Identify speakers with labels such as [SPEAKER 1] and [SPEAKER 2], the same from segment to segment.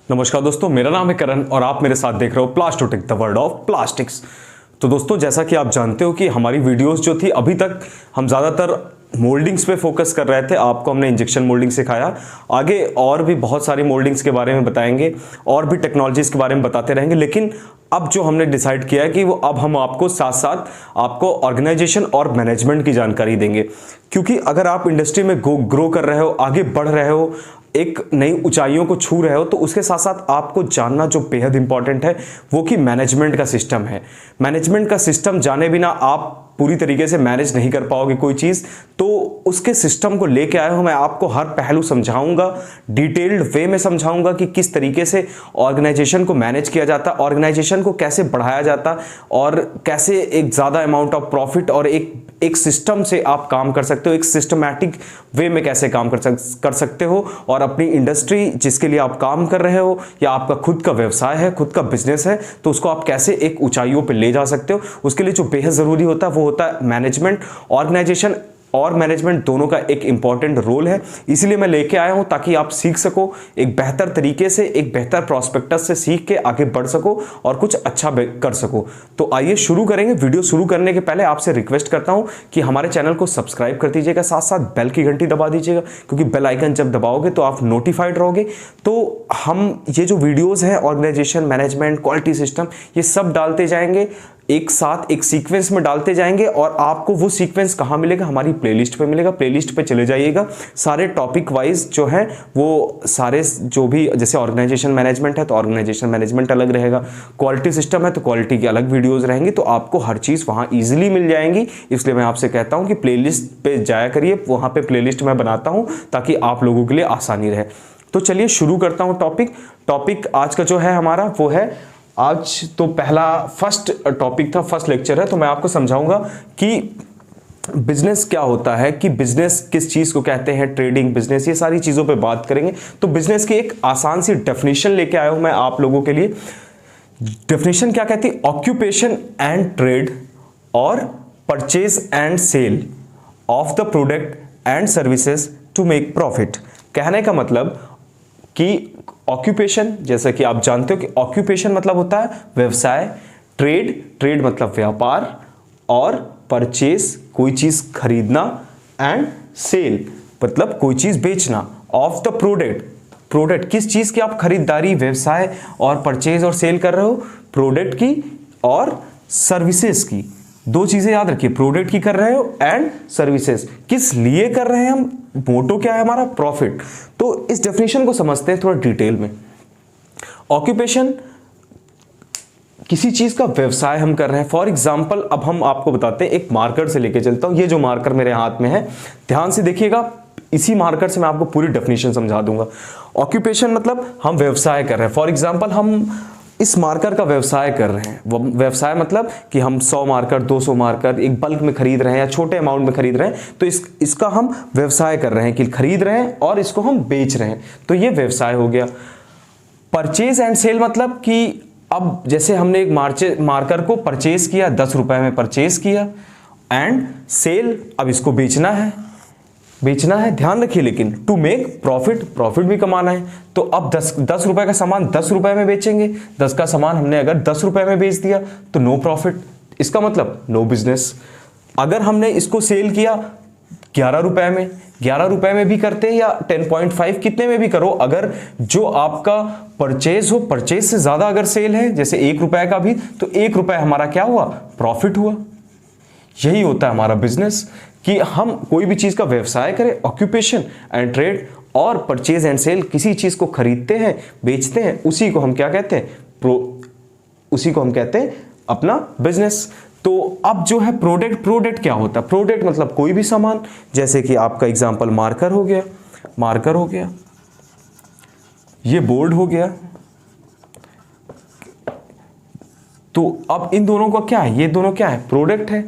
[SPEAKER 1] नमस्कार दोस्तों, मेरा नाम है करण और आप मेरे साथ देख रहे हो प्लास्टोटेक द वर्ल्ड ऑफ प्लास्टिक्स। तो दोस्तों, जैसा कि आप जानते हो कि हमारी वीडियोस जो थी अभी तक हम ज़्यादातर मोल्डिंग्स पे फोकस कर रहे थे। आपको हमने इंजेक्शन मोल्डिंग सिखाया, आगे और भी बहुत सारी मोल्डिंग्स के बारे में बताएंगे और भी टेक्नोलॉजीज़ के बारे में बताते रहेंगे। लेकिन अब जो हमने डिसाइड किया है कि वो अब हम आपको साथ साथ आपको ऑर्गेनाइजेशन और मैनेजमेंट की जानकारी देंगे, क्योंकि अगर आप इंडस्ट्री में ग्रो कर रहे हो, आगे बढ़ रहे हो, एक नई ऊंचाइयों को छू रहे हो, तो उसके साथ साथ आपको जानना जो बेहद इंपॉर्टेंट है वो कि मैनेजमेंट का सिस्टम है। मैनेजमेंट का सिस्टम जाने बिना आप पूरी तरीके से मैनेज नहीं कर पाओगे कोई चीज़। तो उसके सिस्टम को लेके आया हूं मैं, आपको हर पहलू समझाऊंगा, डिटेल्ड वे में समझाऊंगा कि किस तरीके से ऑर्गेनाइजेशन को मैनेज किया जाता, ऑर्गेनाइजेशन को कैसे बढ़ाया जाता और कैसे एक ज़्यादा अमाउंट ऑफ प्रॉफिट और एक सिस्टम से आप काम कर सकते हो, एक सिस्टमैटिक वे में कैसे काम कर सकते हो और अपनी इंडस्ट्री जिसके लिए आप काम कर रहे हो या आपका खुद का व्यवसाय है, खुद का बिजनेस है, तो उसको आप कैसे एक ऊंचाइयों पे ले जा सकते हो। उसके लिए जो बेहद ज़रूरी होता है वो होता है मैनेजमेंट। ऑर्गेनाइजेशन और मैनेजमेंट दोनों का एक इंपॉर्टेंट रोल है, इसलिए मैं लेके आया हूं ताकि आप सीख सको एक बेहतर तरीके से, एक बेहतर प्रोस्पेक्टस से सीख के आगे बढ़ सको और कुछ अच्छा कर सको। तो आइए शुरू करेंगे। वीडियो शुरू करने के पहले आपसे रिक्वेस्ट करता हूं कि हमारे चैनल को सब्सक्राइब कर दीजिएगा, साथ साथ बेल की घंटी दबा दीजिएगा, क्योंकि बेल आइकन जब दबाओगे तो आप नोटिफाइड रहोगे। तो हम ये जो वीडियोज़ हैं ऑर्गेनाइजेशन, मैनेजमेंट, क्वालिटी सिस्टम, ये सब डालते जाएंगे एक साथ, एक सीक्वेंस में डालते जाएंगे। और आपको वो सीक्वेंस कहाँ मिलेगा? हमारी प्लेलिस्ट पे मिलेगा। प्लेलिस्ट पे चले जाइएगा, सारे टॉपिक वाइज जो है वो सारे जो भी, जैसे ऑर्गेनाइजेशन मैनेजमेंट है तो ऑर्गेनाइजेशन मैनेजमेंट अलग रहेगा, क्वालिटी सिस्टम है तो क्वालिटी की अलग वीडियोस रहेंगी, तो आपको हर चीज़ वहाँ ईजिली मिल जाएंगी। इसलिए मैं आपसे कहता हूँ कि प्लेलिस्ट पे जाया करिए, वहाँ पे प्लेलिस्ट मैं बनाता हूँ ताकि आप लोगों के लिए आसानी रहे। तो चलिए शुरू करता हूँ। टॉपिक आज का जो है हमारा वो है, आज तो पहला फर्स्ट टॉपिक था, फर्स्ट लेक्चर है, तो मैं आपको समझाऊंगा कि बिजनेस क्या होता है, कि बिजनेस किस चीज को कहते हैं, ट्रेडिंग, बिजनेस, ये सारी चीजों पे बात करेंगे। तो बिजनेस की एक आसान सी डेफिनेशन लेके आया हूं मैं आप लोगों के लिए। डेफिनेशन क्या कहती है? ऑक्यूपेशन एंड ट्रेड और purchase and sale of the product and services to make profit. कहने का मतलब कि ऑक्यूपेशन, जैसे कि आप जानते हो कि ऑक्यूपेशन मतलब होता है व्यवसाय, ट्रेड मतलब व्यापार, और परचेज कोई चीज खरीदना, एंड सेल मतलब कोई चीज बेचना, ऑफ द प्रोडक्ट किस चीज की आप खरीदारी, व्यवसाय और परचेज और सेल कर रहे हो? प्रोडक्ट की और सर्विसेज की। दो चीजें याद रखिए, प्रोडक्ट की कर रहे हो एंड सर्विसेज। किस लिए कर रहे हैं हम? मोटो क्या है हमारा? प्रॉफिट। तो इस डेफिनेशन को समझते हैं थोड़ा डिटेल में। ऑक्यूपेशन, किसी चीज का व्यवसाय हम कर रहे हैं। फॉर एग्जाम्पल, अब हम आपको बताते हैं, एक मार्कर से लेके चलता हूं। ये जो मार्कर मेरे हाथ में है, ध्यान से देखिएगा, इसी मार्कर से मैं आपको पूरी डेफिनेशन समझा दूंगा। ऑक्यूपेशन मतलब हम व्यवसाय कर रहे हैं। फॉर एग्जाम्पल, हम इस मार्कर का व्यवसाय कर रहे हैं। व्यवसाय मतलब कि हम 100 मार्कर, 200 मार्कर एक बल्क में खरीद रहे हैं या छोटे अमाउंट में खरीद रहे हैं, तो इसका हम व्यवसाय कर रहे हैं कि खरीद रहे हैं और इसको हम बेच रहे हैं, तो ये व्यवसाय हो गया। परचेज एंड सेल मतलब कि अब जैसे हमने एक मार्कर को परचेज किया, 10 रुपए में परचेज किया, एंड सेल, अब इसको बेचना है। ध्यान रखिए, लेकिन टू मेक प्रॉफिट भी कमाना है। तो अब 10 रुपए का सामान 10 रुपए में बेचेंगे। 10 का सामान हमने अगर 10 रुपए में बेच दिया तो नो प्रॉफिट, इसका मतलब नो बिजनेस। अगर हमने इसको सेल किया 11 रुपए में भी करते हैं या 10.5 कितने में भी करो, अगर जो आपका परचेज हो, परचेज से ज्यादा अगर सेल है, जैसे 1 रुपए का भी, तो 1 रुपए हमारा क्या हुआ? प्रॉफिट हुआ। यही होता है हमारा बिजनेस, कि हम कोई भी चीज का व्यवसाय करें, ऑक्यूपेशन एंड ट्रेड और परचेज एंड सेल, किसी चीज को खरीदते हैं, बेचते हैं, उसी को हम क्या कहते हैं? उसी को हम कहते हैं अपना बिजनेस। तो अब जो है प्रोडक्ट क्या होता है? प्रोडक्ट मतलब कोई भी सामान, जैसे कि आपका एग्जांपल मार्कर हो गया, ये बोर्ड हो गया। तो अब इन दोनों का क्या है? ये दोनों क्या है? प्रोडक्ट है।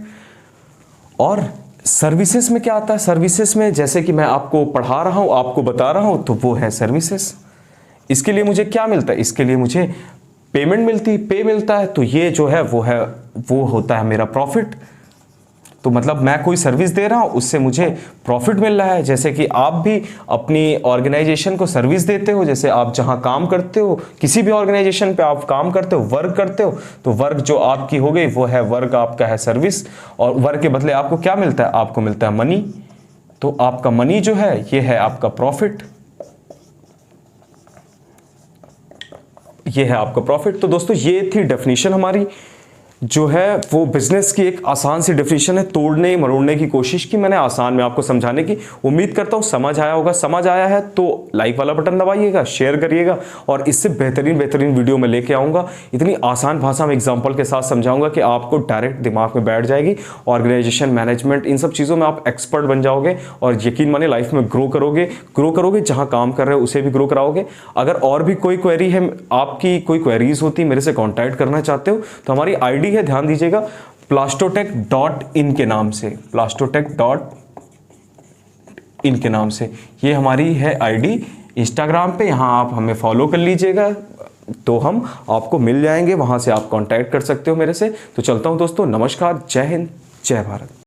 [SPEAKER 1] और सर्विसेज में क्या आता है? सर्विसेज में जैसे कि मैं आपको पढ़ा रहा हूं, आपको बता रहा हूं, तो वो है सर्विसेज। इसके लिए मुझे क्या मिलता है? इसके लिए मुझे पे मिलता है, तो ये जो है वो होता है मेरा प्रॉफिट। तो मतलब मैं कोई सर्विस दे रहा हूँ, उससे मुझे प्रॉफिट मिल रहा है। जैसे कि आप भी अपनी ऑर्गेनाइजेशन को सर्विस देते हो, जैसे आप जहाँ काम करते हो, किसी भी ऑर्गेनाइजेशन पे आप काम करते हो, वर्क करते हो, तो वर्क जो आपकी हो गई वो है, वर्क आपका है सर्विस, और वर्क के बदले आपको क्या मिलता है, आपको मिलता है मनी। तो आपका मनी जो है ये है आपका प्रॉफिट, ये है आपका प्रॉफिट। तो दोस्तों ये थी डेफिनेशन हमारी, जो है वो बिजनेस की एक आसान सी डेफिनेशन है। तोड़ने मरोड़ने की कोशिश की मैंने आसान में आपको समझाने की। उम्मीद करता हूँ समझ आया होगा। समझ आया है तो लाइक वाला बटन दबाइएगा, शेयर करिएगा, और इससे बेहतरीन वीडियो में लेके आऊँगा। इतनी आसान भाषा में एग्जाम्पल के साथ समझाऊंगा कि आपको डायरेक्ट दिमाग में बैठ जाएगी। ऑर्गेनाइजेशन मैनेजमेंट इन सब चीज़ों में आप एक्सपर्ट बन जाओगे, और यकीन माने लाइफ में ग्रो करोगे। जहाँ काम कर रहे हो उसे भी ग्रो कराओगे। अगर और भी कोई क्वेरी है, आपकी कोई क्वेरीज होती मेरे से कॉन्टैक्ट करना चाहते हो, तो हमारी आईडी है, ध्यान दीजिएगा, plastotech.in के नाम से, plastotech.in के नाम से ये हमारी है आईडी इंस्टाग्राम पे। यहां आप हमें फॉलो कर लीजिएगा तो हम आपको मिल जाएंगे, वहां से आप कांटेक्ट कर सकते हो मेरे से। तो चलता हूं दोस्तों, नमस्कार, जय हिंद, जय भारत।